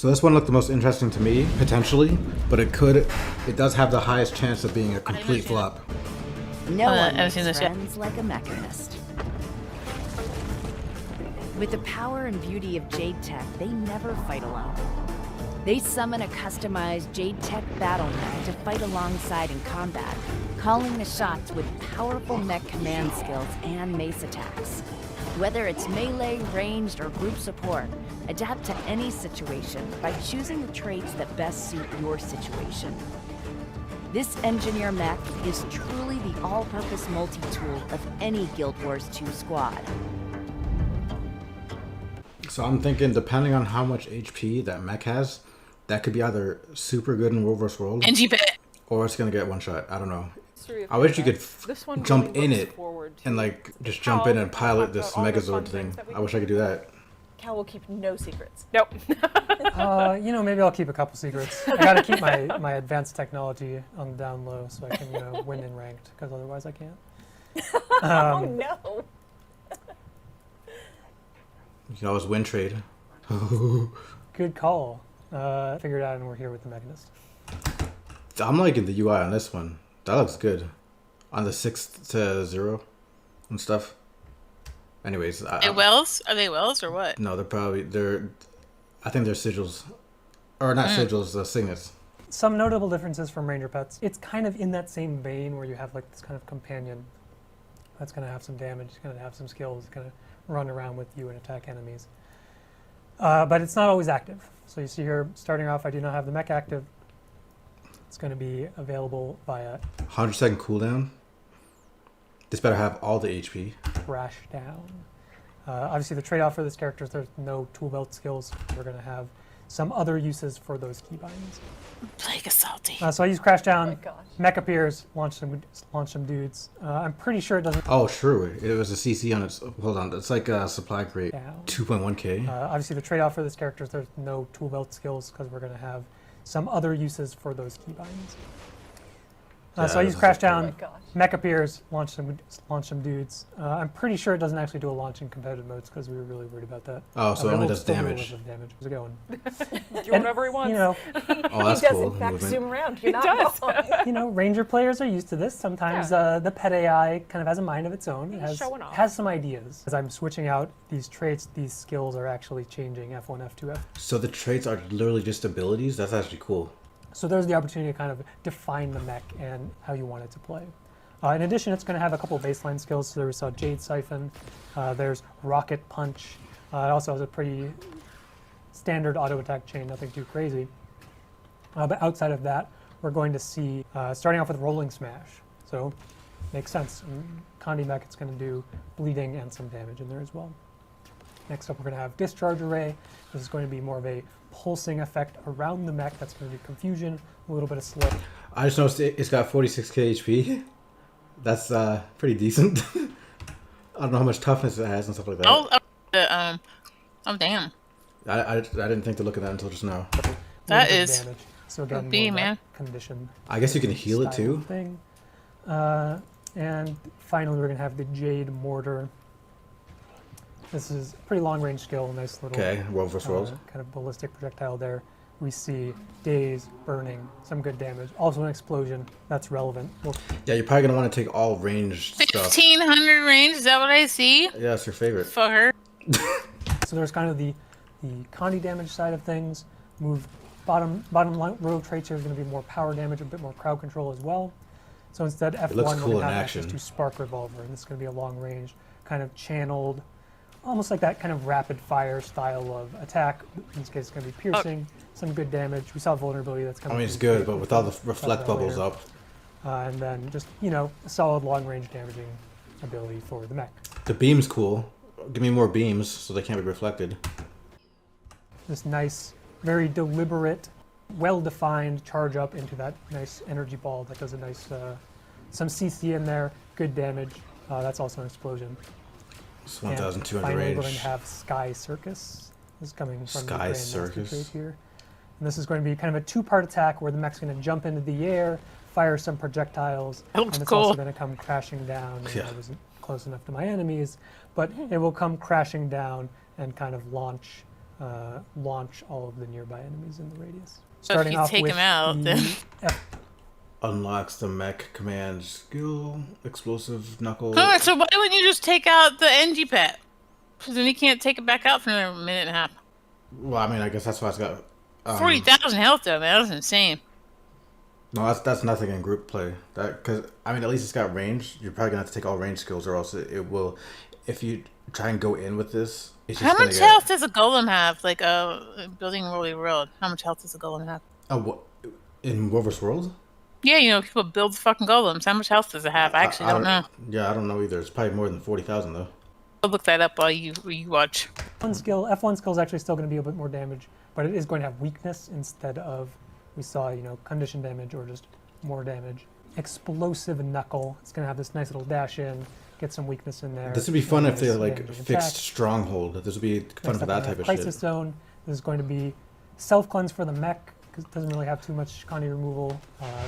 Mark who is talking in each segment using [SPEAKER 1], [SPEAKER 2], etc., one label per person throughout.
[SPEAKER 1] So this one looked the most interesting to me, potentially, but it does have the highest chance of being a complete flop.
[SPEAKER 2] No one makes friends like a Mechanist. With the power and beauty of Jade Tech, they never fight alone. They summon a customized Jade Tech battle mech to fight alongside in combat, calling the shots with powerful mech command skills and mace attacks. Whether it's melee, ranged, or group support, adapt to any situation by choosing the traits that best suit your situation. This engineer mech is truly the all-purpose multi-tool of any Guild Wars 2 squad.
[SPEAKER 1] So I'm thinking, depending on how much HP that mech has, that could be either super good in World vs. World, or it's gonna get one shot. I don't know. I wish you could jump in it and like just jump in and pilot this Megazord thing. I wish I could do that.
[SPEAKER 3] Cal will keep no secrets. Nope.
[SPEAKER 4] You know, maybe I'll keep a couple secrets. I gotta keep my advanced technology on the down low so I can, you know, win in ranked, because otherwise I can't.
[SPEAKER 3] Oh no.
[SPEAKER 1] You can always win trade.
[SPEAKER 4] Good call. Figured out, and we're here with the Mechanist.
[SPEAKER 1] I'm liking the UI on this one. That looks good. On the 6-0 and stuff. Anyways,
[SPEAKER 5] Are they wells or what?
[SPEAKER 1] No, I think they're sigils, or not sigils, signets.
[SPEAKER 4] Some notable differences from Ranger Pets. It's kind of in that same vein where you have like this kind of companion that's going to have some damage, going to have some skills, going to run around with you and attack enemies. But it's not always active. So you see here, starting off, I do not have the mech active. It's going to be available via
[SPEAKER 1] 100-second cooldown. This better have all the HP.
[SPEAKER 4] Crash down. Obviously, the trade-off for this character is there's no tool belt skills. We're going to have some other uses for those keybinds.
[SPEAKER 5] Plague Assaulty.
[SPEAKER 4] So I use Crash Down.
[SPEAKER 3] Oh my gosh.
[SPEAKER 4] Mech appears, launch some dudes. I'm pretty sure it doesn't.
[SPEAKER 1] Oh, sure. It was a CC on its. Hold on. It's like a supply crate. 2.1k.
[SPEAKER 4] Obviously, the trade-off for this character is there's no tool belt skills because we're going to have some other uses for those keybinds. So I use Crash Down. Mech appears, launch some dudes. I'm pretty sure it doesn't actually do a launch in competitive modes because we were really worried about that.
[SPEAKER 1] Oh, so it only does damage.
[SPEAKER 4] How's it going?
[SPEAKER 3] Do whatever he wants.
[SPEAKER 4] You know,
[SPEAKER 1] oh, that's
[SPEAKER 3] he does
[SPEAKER 1] cool.
[SPEAKER 3] in fact
[SPEAKER 1] Movement.
[SPEAKER 3] zoom around. You're not wrong.
[SPEAKER 4] you know, Ranger players are used to this. Sometimes the pet AI kind of has a mind of its own. It has some ideas. As I'm switching out these traits, these skills are actually changing F1, F2, F.
[SPEAKER 1] So the traits are literally just abilities? That's actually cool.
[SPEAKER 4] So there's the opportunity to kind of define the mech and how you want it to play. In addition, it's going to have a couple baseline skills. So there we saw Jade Siphon. There's Rocket Punch. It also has a pretty standard auto attack chain, nothing too crazy. But outside of that, we're going to see, starting off with Rolling Smash. So makes sense. In Condi mech, it's going to do bleeding and some damage in there as well. Next up, we're going to have Discharge Array. This is going to be more of a pulsing effect around the mech. That's going to do confusion, a little bit of slow.
[SPEAKER 1] I just noticed it's got 46k HP. That's pretty decent. I don't know how much toughness it has and stuff like that.
[SPEAKER 5] Oh damn.
[SPEAKER 4] I
[SPEAKER 1] didn't think to look at that until just now.
[SPEAKER 5] That is
[SPEAKER 4] damage. So again,
[SPEAKER 5] man.
[SPEAKER 4] Condition.
[SPEAKER 1] I guess you can heal it too.
[SPEAKER 4] Thing. And finally, we're going to have the Jade Mortar. This is a pretty long-range skill, nice little
[SPEAKER 1] World vs. World.
[SPEAKER 4] kind of ballistic projectile there. We see daze, burning, some good damage. Also an explosion, that's relevant.
[SPEAKER 1] Yeah, you're probably going to want to take all ranged stuff.
[SPEAKER 5] 1500 range, is that what I see?
[SPEAKER 1] Yeah, it's your favorite.
[SPEAKER 5] Fucker.
[SPEAKER 4] So there's kind of the Condi damage side of things. Move bottom row traits here is going to be more power damage, a bit more crowd control as well. So instead F1
[SPEAKER 1] looks
[SPEAKER 4] we're
[SPEAKER 1] cool
[SPEAKER 4] going to
[SPEAKER 1] in
[SPEAKER 4] have
[SPEAKER 1] action.
[SPEAKER 4] access to Spark Revolver, and this is going to be a long range, kind of channeled, almost like that kind of rapid fire style of attack. In this case, it's going to be piercing, some good damage. We saw vulnerability that's coming.
[SPEAKER 1] I mean, it's good, but with all the reflect bubbles up.
[SPEAKER 4] And then just, you know, a solid long range damaging ability for the mech.
[SPEAKER 1] The beam's cool. Give me more beams so they can't be reflected.
[SPEAKER 4] This nice, very deliberate, well-defined charge up into that nice energy ball that does a nice, some CC in there, good damage. That's also an explosion.
[SPEAKER 1] It's 1,200
[SPEAKER 4] finally,
[SPEAKER 1] range.
[SPEAKER 4] we're going to have Sky Circus. This is coming from
[SPEAKER 1] Sky
[SPEAKER 4] the Grandmaster
[SPEAKER 1] Circus
[SPEAKER 4] trait here. And this is going to be kind of a two-part attack where the mech's going to jump into the air, fire some projectiles, and it's also going to come crashing down. I wasn't close enough to my enemies, but it will come crashing down and kind of launch launch all of the nearby enemies in the radius.
[SPEAKER 5] So if you take him out, then
[SPEAKER 1] unlocks the mech command skill, explosive knuckle.
[SPEAKER 5] Alright, so why wouldn't you just take out the NG pet? Because then you can't take it back out for another minute and a half.
[SPEAKER 1] Well, I mean, I guess that's why it's got
[SPEAKER 5] 40,000 health though, man. That's insane.
[SPEAKER 1] No, that's nothing in group play. That because I mean, at least it's got range. You're probably gonna have to take all range skills, or else it will. If you try and go in with this, it's just
[SPEAKER 5] how much health does a golem have? Like building Worldly World. How much health does a golem have?
[SPEAKER 1] What in Wolver's World?
[SPEAKER 5] Yeah, you know, people build fucking golems. How much health does it have? I actually don't know.
[SPEAKER 1] Yeah, I don't know either. It's probably more than 40,000 though.
[SPEAKER 5] I'll look that up while you watch.
[SPEAKER 4] F1 skill is actually still going to be a bit more damage, but it is going to have weakness instead of, we saw, you know, condition damage or just more damage. Explosive knuckle. It's going to have this nice little dash in, get some weakness in there.
[SPEAKER 1] This would be fun if they like fixed stronghold. This would be fun for that type of shit.
[SPEAKER 4] Crisis zone. This is going to be self cleanse for the mech because it doesn't really have too much Connie removal.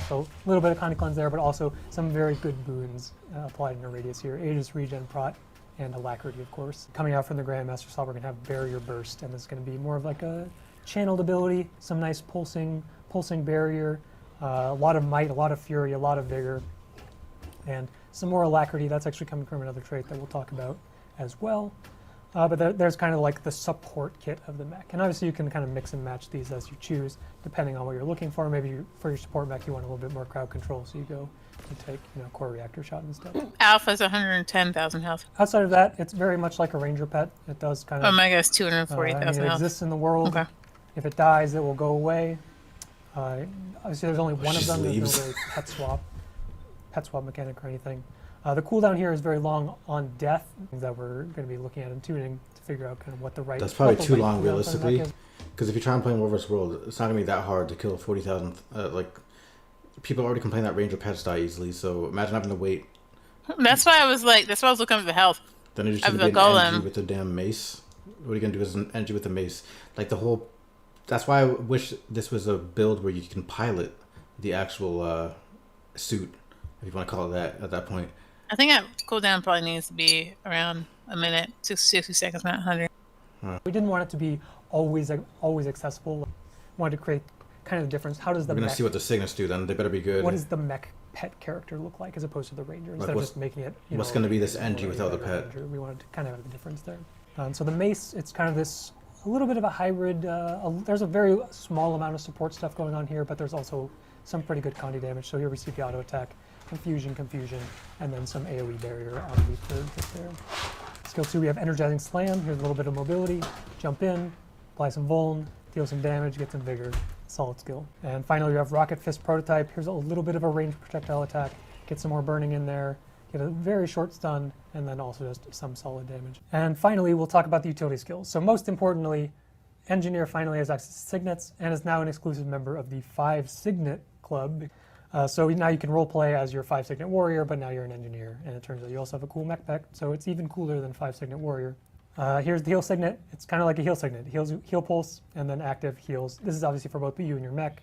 [SPEAKER 4] So a little bit of Connie cleanse there, but also some very good boons applied in a radius here. Aegis regen prot. And alacrity, of course. Coming out from the Grandmaster slot, we're going to have Barrier Burst, and this is going to be more of like a channeled ability, some nice pulsing barrier, a lot of might, a lot of fury, a lot of vigor, and some more alacrity. That's actually coming from another trait that we'll talk about as well. But there's kind of like the support kit of the mech. And obviously you can kind of mix and match these as you choose, depending on what you're looking for. Maybe for your support mech you want a little bit more crowd control, so you go and take, you know, core reactor shot and stuff.
[SPEAKER 5] Alpha's 110,000 health.
[SPEAKER 4] Outside of that, it's very much like a ranger pet. It does kind of...
[SPEAKER 5] Omega's 240,000
[SPEAKER 4] it
[SPEAKER 5] health.
[SPEAKER 4] exists in the world. Okay. If it dies, it will go away. Obviously there's only one of them. There's no really pet swap mechanic or anything. The cooldown here is very long on death, that we're going to be looking at in tuning to figure out kind of what the right...
[SPEAKER 1] That's probably too long, realistically. Because if you try and play in Wolver's World, it's not going to be that hard to kill 40,000. Like, people already complain that ranger pets die easily, so imagine having to wait.
[SPEAKER 5] That's why I was like, that's why I was looking at the health.
[SPEAKER 1] Then you're just going to be an NG with a damn mace. What are you going to do as an NG with a mace? Like, the whole... That's why I wish this was a build where you can pilot the actual suit, if you want to call it that, at that point.
[SPEAKER 5] I think that cooldown probably needs to be around a minute, 60 seconds, not 100.
[SPEAKER 4] We didn't want it to be always accessible. We wanted to create kind of a difference. How does the
[SPEAKER 1] We're going to see what the Signets do then. They better be good.
[SPEAKER 4] What does the mech pet character look like as opposed to the ranger? Instead of just making it,
[SPEAKER 1] what's going to be this NG without the pet?
[SPEAKER 4] Ranger, we wanted to kind of have a difference there. So the mace, it's kind of this, a little bit of a hybrid. There's a very small amount of support stuff going on here, but there's also some pretty good Conti damage. So here we see the auto attack. Confusion, and then some AoE barrier on the third hit there. Skill 2, we have Energizing Slam. Here's a little bit of mobility. Jump in, apply some Vuln, deal some damage, get some vigor. Solid skill. And finally, we have Rocket Fist Prototype. Here's a little bit of a ranged projectile attack. Get some more burning in there. Get a very short stun, and then also just some solid damage. And finally, we'll talk about the utility skills. So most importantly, Engineer finally has access to Signets, and is now an exclusive member of the 5 Signet Club. So now you can roleplay as your 5 Signet Warrior, but now you're an Engineer. And it turns out you also have a cool mech pack, so it's even cooler than 5 Signet Warrior. Here's the Heal Signet. It's kind of like a Heal Signet. Heal Pulse, and then active heals. This is obviously for both you and your mech.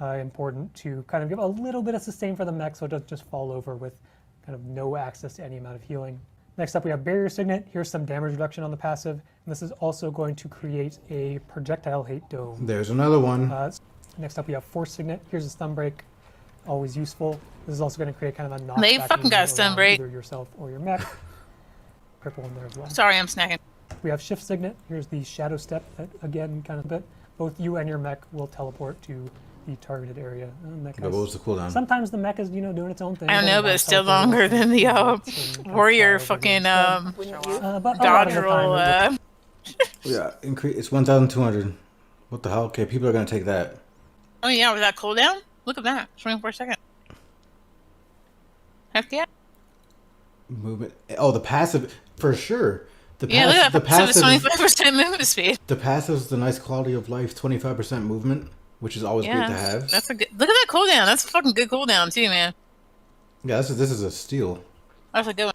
[SPEAKER 4] Important to kind of give a little bit of sustain for the mech, so it doesn't just fall over with kind of no access to any amount of healing. Next up, we have Barrier Signet. Here's some damage reduction on the passive. And this is also going to create a projectile hate dome.
[SPEAKER 1] There's another one.
[SPEAKER 4] Next up, we have Force Signet. Here's a stun break. Always useful. This is also going to create kind of a knockback.
[SPEAKER 5] They fucking got a stun break.
[SPEAKER 4] Either yourself or your mech. Cripple in there as well.
[SPEAKER 5] Sorry, I'm snacking.
[SPEAKER 4] We have Shift Signet. Here's the Shadow Step that, again, kind of both you and your mech will teleport to the targeted area.
[SPEAKER 1] What was the cooldown?
[SPEAKER 4] Sometimes the mech is, doing its own thing.
[SPEAKER 5] I don't know, but it's still longer than the warrior fucking dodge roll.
[SPEAKER 1] Yeah, increase. It's 1,200. What the hell? Okay, people are gonna take that.
[SPEAKER 5] Oh yeah, was that cooldown? Look at that, 24 seconds. Heck yeah.
[SPEAKER 1] Movement. Oh, the passive for sure.
[SPEAKER 5] Look at that. The passive is 25% movement speed.
[SPEAKER 1] The passive is the nice quality of life, 25% movement, which is always great to have.
[SPEAKER 5] That's a good. Look at that cooldown. That's a fucking good cooldown too, man.
[SPEAKER 1] Yeah, this is a steal.
[SPEAKER 5] That's a good one.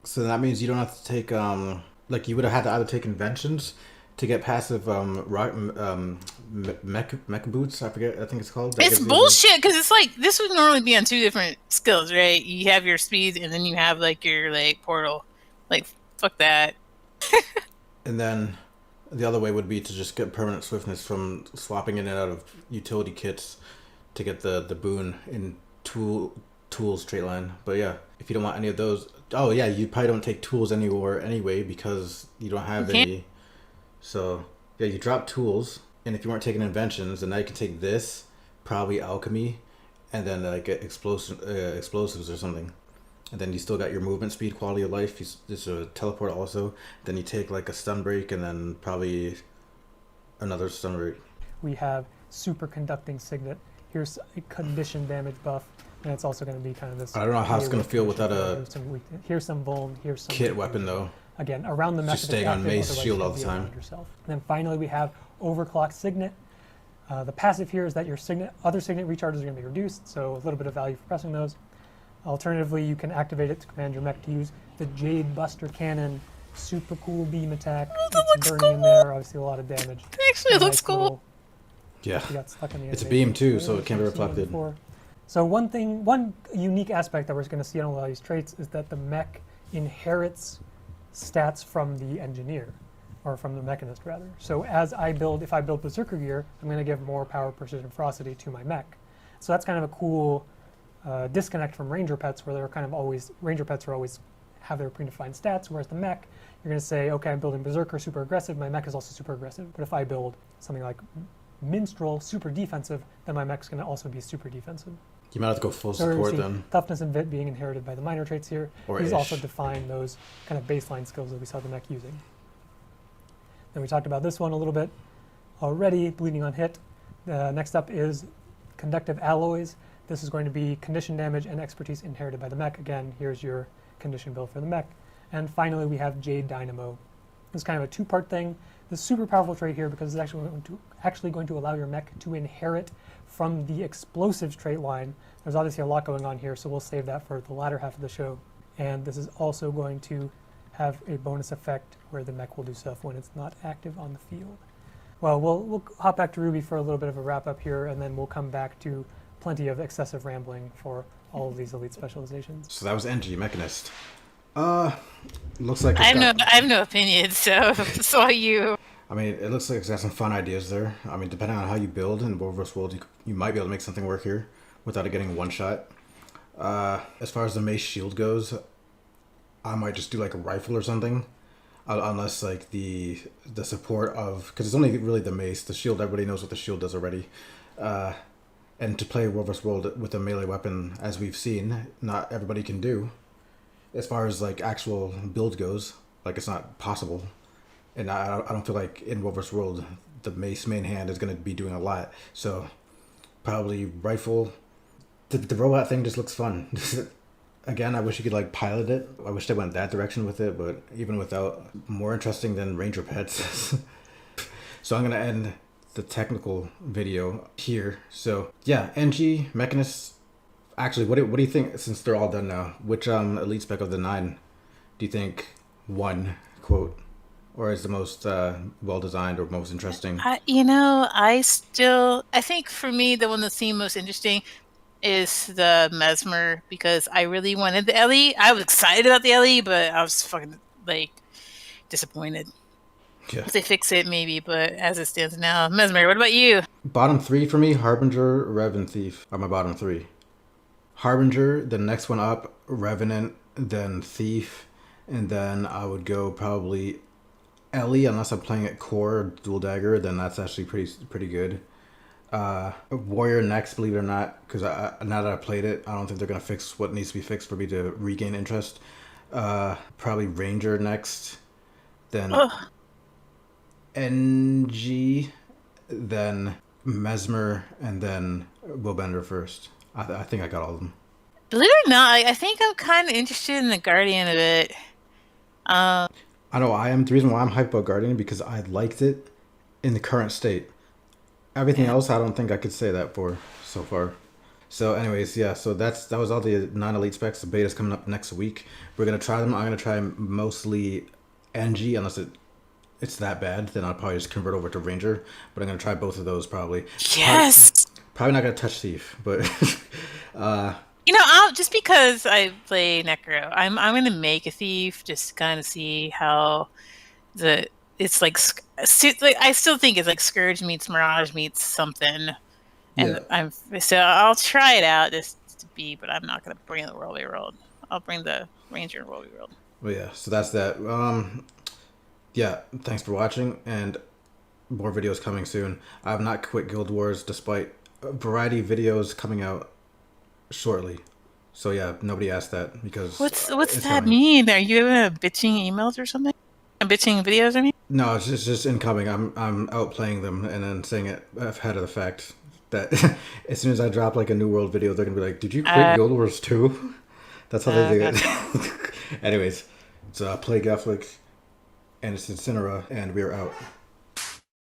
[SPEAKER 1] So that means you don't have to take like you would have had to either take inventions to get passive mech boots. I forget. I think it's called.
[SPEAKER 5] It's bullshit because it's like this would normally be on 2 different skills, right? You have your speed and then you have like your portal. Like fuck that.
[SPEAKER 1] And then The other way would be to just get permanent swiftness from swapping in and out of utility kits to get the boon in tools straight line. But yeah, if you don't want any of those, oh yeah, you probably don't take tools anywhere anyway because you don't have any. So yeah, you drop tools, and if you weren't taking inventions, then now you can take this, probably alchemy, and then like explosives or something. And then you still got your movement speed, quality of life. There's a teleport also. Then you take like a stun break and then probably another stun break.
[SPEAKER 4] We have super conducting signet. Here's a condition damage buff, and it's also going to be kind of this.
[SPEAKER 1] I don't know how it's going to feel without a.
[SPEAKER 4] Here's some vuln. Here's some
[SPEAKER 1] kit weapon though.
[SPEAKER 4] Again, around the mech.
[SPEAKER 1] Just staying on mace shield all the time.
[SPEAKER 4] And then finally we have Overclocked Signet. The passive here is that your other signet recharges are going to be reduced, so a little bit of value for pressing those. Alternatively, you can activate it to command your mech to use the Jade Buster Cannon. Super cool beam attack. It's burning in there, obviously a lot of damage.
[SPEAKER 5] It actually looks cool.
[SPEAKER 1] Yeah.
[SPEAKER 4] Got stuck in the
[SPEAKER 1] it's a beam too, so it can be reflected.
[SPEAKER 4] So one unique aspect that we're going to see on a lot of these traits is that the mech inherits stats from the engineer, or from the mechanist rather. So if I build Berserker gear, I'm going to give more power, precision, ferocity to my mech. So that's kind of a cool disconnect from ranger pets, where they're kind of always, ranger pets are always have their predefined stats, whereas the mech, you're going to say, okay, I'm building Berserker super aggressive, my mech is also super aggressive. But if I build something like Minstrel super defensive, then my mech's going to also be super defensive.
[SPEAKER 1] You might have to go full support then.
[SPEAKER 4] Toughness and Vit being inherited by the minor traits here. These also define those kind of baseline skills that we saw the mech using. Then we talked about this one a little bit already, bleeding on hit. Next up is Conductive Alloys. This is going to be condition damage and expertise inherited by the mech. Again, here's your condition build for the mech. And finally, we have Jade Dynamo. This is kind of a two-part thing. This is super powerful trait here because it's actually going to allow your mech to inherit from the explosives trait line. There's obviously a lot going on here, so we'll save that for the latter half of the show. And this is also going to have a bonus effect where the mech will do stuff when it's not active on the field. Well, we'll hop back to Ruby for a little bit of a wrap-up here, and then we'll come back to plenty of excessive rambling for all of these elite specializations.
[SPEAKER 1] So that was NG Mechanist. Looks like
[SPEAKER 5] I have no opinion, so it's all you.
[SPEAKER 1] I mean, it looks like it's got some fun ideas there. I mean, depending on how you build in World vs. World, you might be able to make something work here without it getting one shot. As far as the mace shield goes, I might just do like a rifle or something, unless like the support of, because it's only really the mace. The shield, everybody knows what the shield does already. And to play World vs. World with a melee weapon, as we've seen, not everybody can do. As far as like actual build goes, like it's not possible. And I don't feel like in World vs. World, the mace main hand is going to be doing a lot. So probably rifle. The robot thing just looks fun. Again, I wish you could like pilot it. I wish they went that direction with it, but even without, more interesting than ranger pets. So I'm going to end the technical video here. So yeah, NG, Mechanist. Actually, what do you think, since they're all done now, which elite spec of the 9 do you think won, quote, or is the most well-designed or most interesting?
[SPEAKER 5] I think for me, the one that seemed most interesting is the Mesmer, because I really wanted the Ellie. I was excited about the Ellie, but I was fucking, like, disappointed. Yeah. If they fix it, maybe, but as it stands now, Mesmer, what about you?
[SPEAKER 1] Bottom 3 for me, Harbinger, Rev, and Thief are my bottom 3. Harbinger, the next one up, Revenant, then Thief, and then I would go probably Ellie, unless I'm playing at core or dual dagger, then that's actually pretty good. Warrior next, believe it or not, because now that I played it, I don't think they're going to fix what needs to be fixed for me to regain interest. Probably Ranger next, then NG, then Mesmer, and then Willbender first. I think I got all of them.
[SPEAKER 5] Believe it or not, I think I'm kind of interested in the Guardian a bit.
[SPEAKER 1] I know I am. The reason why I'm hyped about Guardian because I liked it in the current state. Everything else, I don't think I could say that for so far. So anyways, yeah, so that was all the 9 elite specs. The beta's coming up next week. We're going to try them. I'm going to try mostly NG, unless it's that bad. Then I'll probably just convert over to Ranger. But I'm going to try both of those probably.
[SPEAKER 5] Yes!
[SPEAKER 1] Probably not going to touch Thief, but...
[SPEAKER 5] just because I play Necro, I'm going to make a Thief just to kind of see how the it's like I still think it's like Scourge meets Mirage meets something. And I'll try it out just to be, but I'm not gonna bring the Whirlwind World. I'll bring the Ranger and Whirlwind World.
[SPEAKER 1] Well, yeah. So that's that. Yeah. Thanks for watching, and more videos coming soon. I have not quit Guild Wars despite a variety of videos coming out shortly. So yeah, nobody asked that because
[SPEAKER 5] what's that mean? Are you bitching emails or something? Bitching videos? I mean.
[SPEAKER 1] No, it's just incoming. I'm outplaying them and then saying it ahead of the fact that as soon as I drop like a New World video, they're gonna be like, "Did you quit Guild Wars 2?" That's how they do it. Anyways, it's Plague Ephlik and Incinera, and we're out.